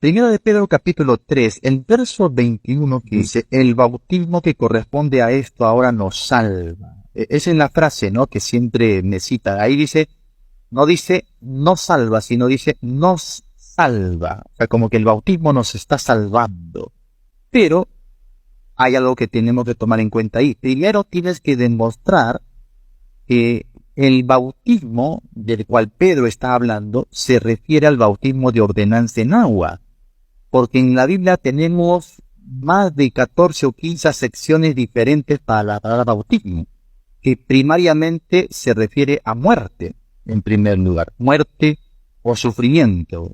Primero de Pedro capítulo 3, el verso 21 que dice, el bautismo que corresponde a esto ahora nos salva. Esa es la frase, ¿no?, que siempre me cita. Ahí dice no salva, sino dice nos salva. O sea, como que el bautismo nos está salvando. Pero hay algo que tenemos que tomar en cuenta ahí. Primero tienes que demostrar que el bautismo del cual Pedro está hablando se refiere al bautismo de ordenanza en agua. Porque en la Biblia tenemos más de 14 o 15 secciones diferentes para la palabra bautismo, que primariamente se refiere a muerte, en primer lugar, muerte o sufrimiento.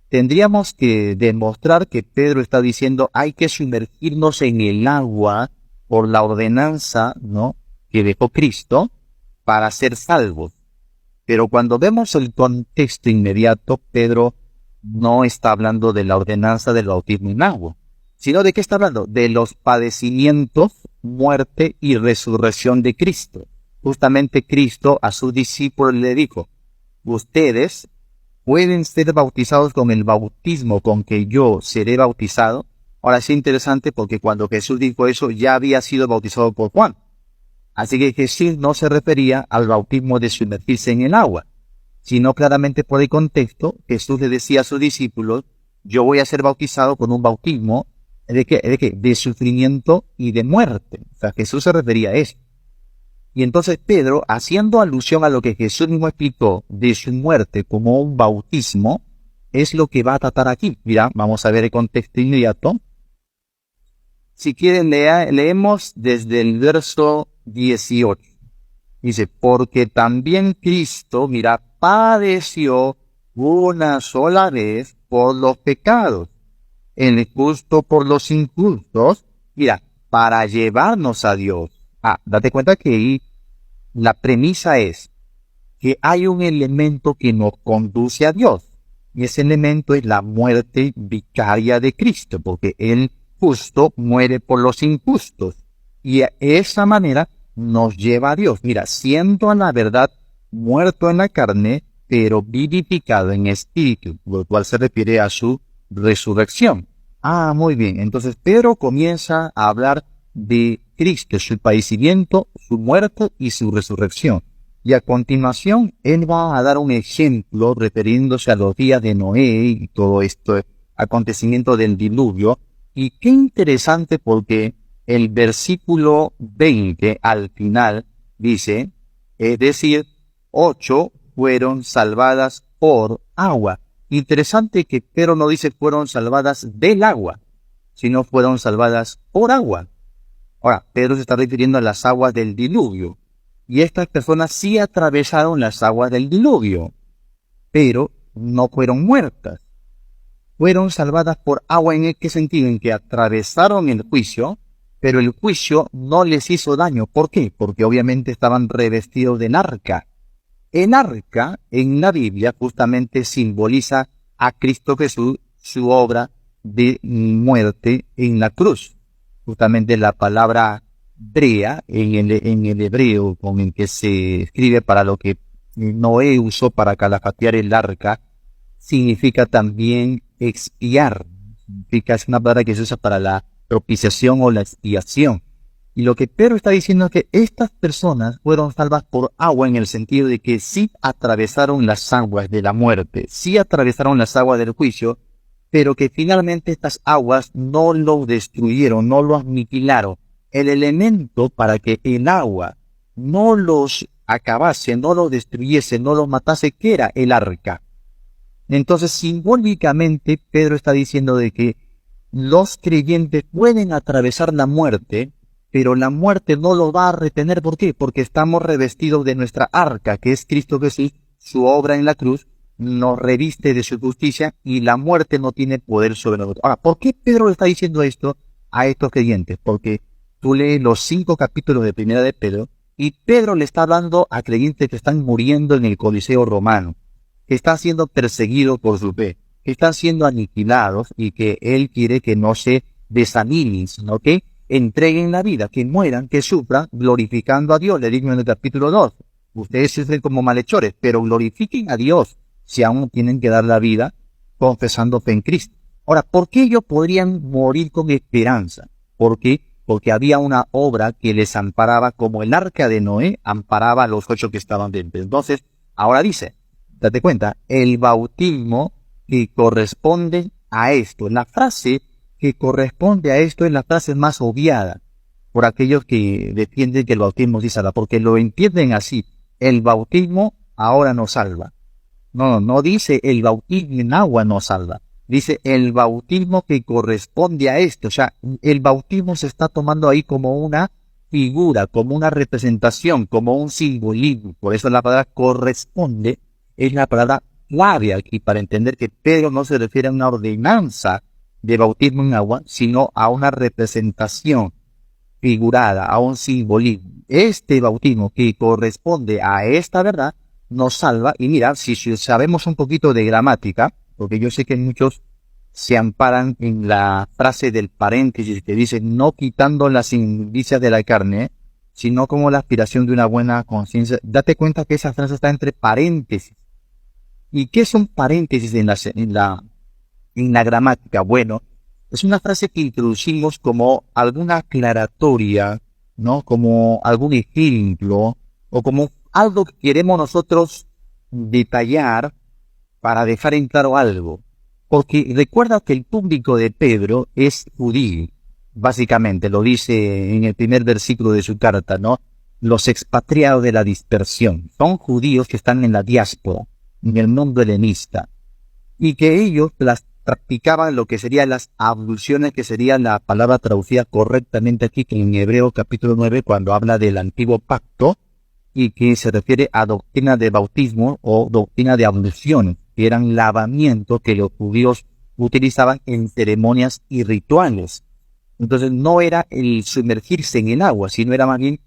Tendríamos que demostrar que Pedro está diciendo hay que sumergirnos en el agua por la ordenanza, ¿no?, que dejó Cristo para ser salvos. Pero cuando vemos el contexto inmediato, Pedro no está hablando de la ordenanza del bautismo en agua, sino de qué está hablando, de los padecimientos, muerte y resurrección de Cristo. Justamente Cristo a sus discípulos le dijo, ustedes pueden ser bautizados con el bautismo con que yo seré bautizado. Ahora es interesante porque cuando Jesús dijo eso ya había sido bautizado por Juan. Así que Jesús no se refería al bautismo de sumergirse en el agua, sino claramente por el contexto, Jesús le decía a sus discípulos, yo voy a ser bautizado con un bautismo ¿de qué? De sufrimiento y de muerte. O sea, Jesús se refería a eso. Y entonces Pedro, haciendo alusión a lo que Jesús mismo explicó de su muerte como un bautismo, es lo que va a tratar aquí. Mira, vamos a ver el contexto inmediato. Si quieren, leemos desde el verso 18. Dice, porque también Cristo, mira, padeció una sola vez por los pecados, el justo por los injustos, mira, para llevarnos a Dios. Date cuenta que ahí la premisa es que hay un elemento que nos conduce a Dios, y ese elemento es la muerte vicaria de Cristo, porque el justo muere por los injustos, y de esa manera nos lleva a Dios. Mira, siendo a la verdad muerto en la carne, pero vivificado en espíritu, lo cual se refiere a su resurrección. Muy bien. Entonces Pedro comienza a hablar de Cristo, su padecimiento, su muerte y su resurrección. Y a continuación, él va a dar un ejemplo refiriéndose a los días de Noé y todo esto acontecimiento del diluvio. Y qué interesante porque el versículo 20 al final dice, es decir, 8 fueron salvadas por agua. Interesante que Pedro no dice fueron salvadas del agua, sino fueron salvadas por agua. Ahora, Pedro se está refiriendo a las aguas del diluvio. Y estas personas sí atravesaron las aguas del diluvio, pero no fueron muertas. Fueron salvadas por agua ¿en qué sentido? En que atravesaron el juicio, pero el juicio no les hizo daño. ¿Por qué? Porque obviamente estaban revestidos del arca. El arca en la Biblia justamente simboliza a Cristo Jesús, su obra de muerte en la cruz. Justamente la palabra brea en el hebreo con el que se escribe para lo que Noé usó para calafatear el arca, significa también expiar. Es una palabra que se usa para la propiciación o la expiación. Y lo que Pedro está diciendo es que estas personas fueron salvas por agua en el sentido de que sí atravesaron las aguas de la muerte, sí atravesaron las aguas del juicio, pero que finalmente estas aguas no lo destruyeron, no lo aniquilaron. El elemento para que el agua no los acabase, no los destruyese, no los matase, ¿qué era? El arca. Entonces, simbólicamente, Pedro está diciendo de que los creyentes pueden atravesar la muerte, pero la muerte no lo va a retener. ¿Por qué? Porque estamos revestidos de nuestra arca, que es Cristo Jesús, su obra en la cruz, nos reviste de su justicia y la muerte no tiene poder sobre nosotros. Ahora, ¿por qué Pedro le está diciendo esto a estos creyentes? Porque tú lees los 5 capítulos de Primera de Pedro y Pedro le está hablando a creyentes que están muriendo en el Coliseo romano, que están siendo perseguidos por su fe, que están siendo aniquilados y que él quiere que no se desanimen, sino que entreguen la vida, que mueran, que sufran, glorificando a Dios. Le digo en el capítulo 2, ustedes sufren como malhechores, pero glorifiquen a Dios si aún tienen que dar la vida confesando fe en Cristo. Ahora, ¿por qué ellos podrían morir con esperanza? ¿Por qué? Porque había una obra que les amparaba, como el arca de Noé amparaba a los 8 que estaban dentro. Entonces, ahora dice, date cuenta, el bautismo que corresponde a esto. La frase que corresponde a esto es la frase más obviada por aquellos que defienden que el bautismo sí salva, porque lo entienden así. El bautismo ahora nos salva. No dice el bautismo en agua nos salva. Dice el bautismo que corresponde a esto. O sea, el bautismo se está tomando ahí como una figura, como una representación, como un simbolismo. Por eso la palabra corresponde es la palabra clave aquí para entender que Pedro no se refiere a una ordenanza de bautismo en agua, sino a una representación figurada, a un simbolismo. Este bautismo que corresponde a esta verdad nos salva. Y mira, si sabemos un poquito de gramática, porque yo sé que muchos se amparan en la frase del paréntesis que dice no quitando las inmundicias de la carne, sino como la aspiración de una buena conciencia. Date cuenta que esa frase está entre paréntesis. ¿Y qué son paréntesis en la gramática? Bueno, es una frase que introducimos como alguna aclaratoria, ¿no? Como algún ejemplo, o como algo que queremos nosotros detallar para dejar en claro algo. Porque recuerda que el público de Pedro es judío, básicamente, lo dice en el primer versículo de su carta, ¿no? Los expatriados de la dispersión. Son judíos que están en la diáspora, en el mundo helenista, y que ellos practicaban lo que serían las abluciones, que sería la palabra traducida correctamente aquí en Hebreo capítulo 9, cuando habla del antiguo pacto, y que se refiere a doctrina de bautismo o doctrina de abluciones, que eran lavamientos que los judíos utilizaban en ceremonias y rituales. Entonces no era el sumergirse en el agua, sino era más bien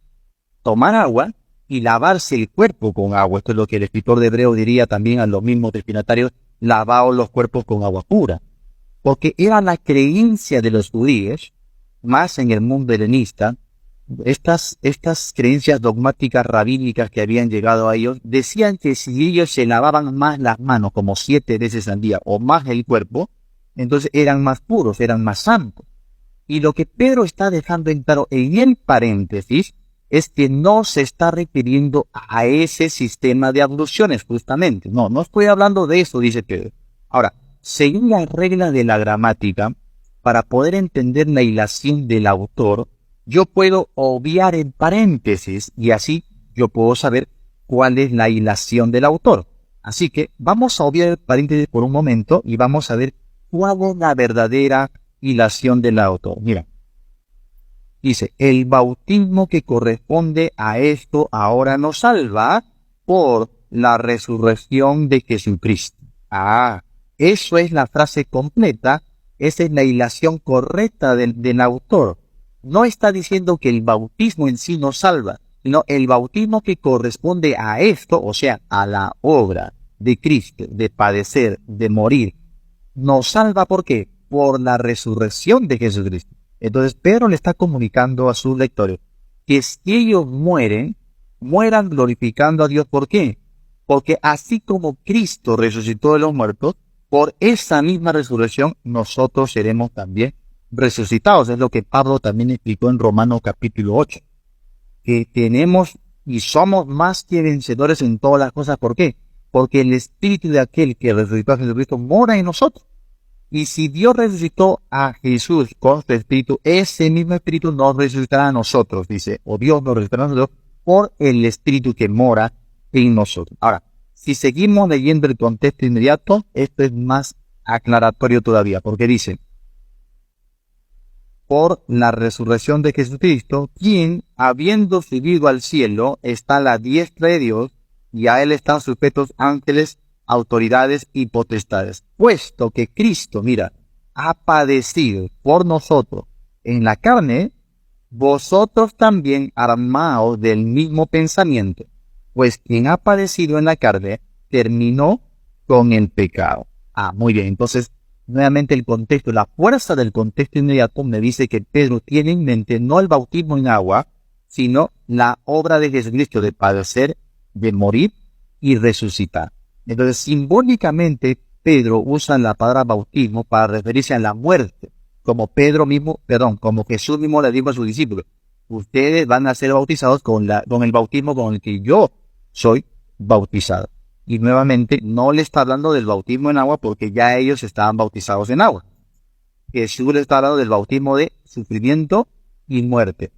tomar agua y lavarse el cuerpo con agua. Esto es lo que el escritor de Hebreo diría también a los mismos destinatarios: lavaos los cuerpos con agua pura. Porque era la creencia de los judíos, más en el mundo helenista, estas creencias dogmáticas rabínicas que habían llegado a ellos, decían que si ellos se lavaban más las manos, como 7 veces al día, o más el cuerpo, entonces eran más puros, eran más santos. Y lo que Pedro está dejando en claro en el paréntesis es que no se está refiriendo a ese sistema de abluciones, justamente. No estoy hablando de eso, dice Pedro. Ahora, según la regla de la gramática, para poder entender la hilación del autor, yo puedo obviar el paréntesis y así yo puedo saber cuál es la hilación del autor. Así que vamos a obviar el paréntesis por un momento y vamos a ver cuál es la verdadera hilación del autor. Mira, dice, el bautismo que corresponde a esto ahora nos salva por la resurrección de Jesucristo. Eso es la frase completa, esa es la hilación correcta del autor. No está diciendo que el bautismo en sí nos salva, sino el bautismo que corresponde a esto, o sea, a la obra de Cristo, de padecer, de morir, nos salva. ¿Por qué? Por la resurrección de Jesucristo. Entonces Pedro le está comunicando a sus lectores que si ellos mueran glorificando a Dios. ¿Por qué? Porque así como Cristo resucitó de los muertos, por esa misma resurrección nosotros seremos también resucitados. Es lo que Pablo también explicó en Romanos capítulo 8. Que tenemos y somos más que vencedores en todas las cosas. ¿Por qué? Porque el espíritu de aquel que resucitó a Jesucristo mora en nosotros. Y si Dios resucitó a Jesús con su espíritu, ese mismo espíritu nos resucitará a nosotros, dice. O Dios nos resucitará a nosotros por el espíritu que mora en nosotros. Ahora, si seguimos leyendo el contexto inmediato, esto es más aclaratorio todavía, porque dice: por la resurrección de Jesucristo, quien, habiendo subido al cielo, está a la diestra de Dios, y a él están sujetos ángeles, autoridades y potestades. Puesto que Cristo, mira, ha padecido por nosotros en la carne, vosotros también armaos del mismo pensamiento, pues quien ha padecido en la carne terminó con el pecado. Muy bien, entonces nuevamente el contexto, la fuerza del contexto inmediato me dice que Pedro tiene en mente no el bautismo en agua, sino la obra de Jesucristo de padecer, de morir y resucitar. Entonces, simbólicamente, Pedro usa la palabra bautismo para referirse a la muerte, como como Jesús mismo le dijo a sus discípulos, ustedes van a ser bautizados con el bautismo con el que yo soy bautizado. Y nuevamente no le está hablando del bautismo en agua porque ya ellos estaban bautizados en agua. Jesús le está hablando del bautismo de sufrimiento y muerte.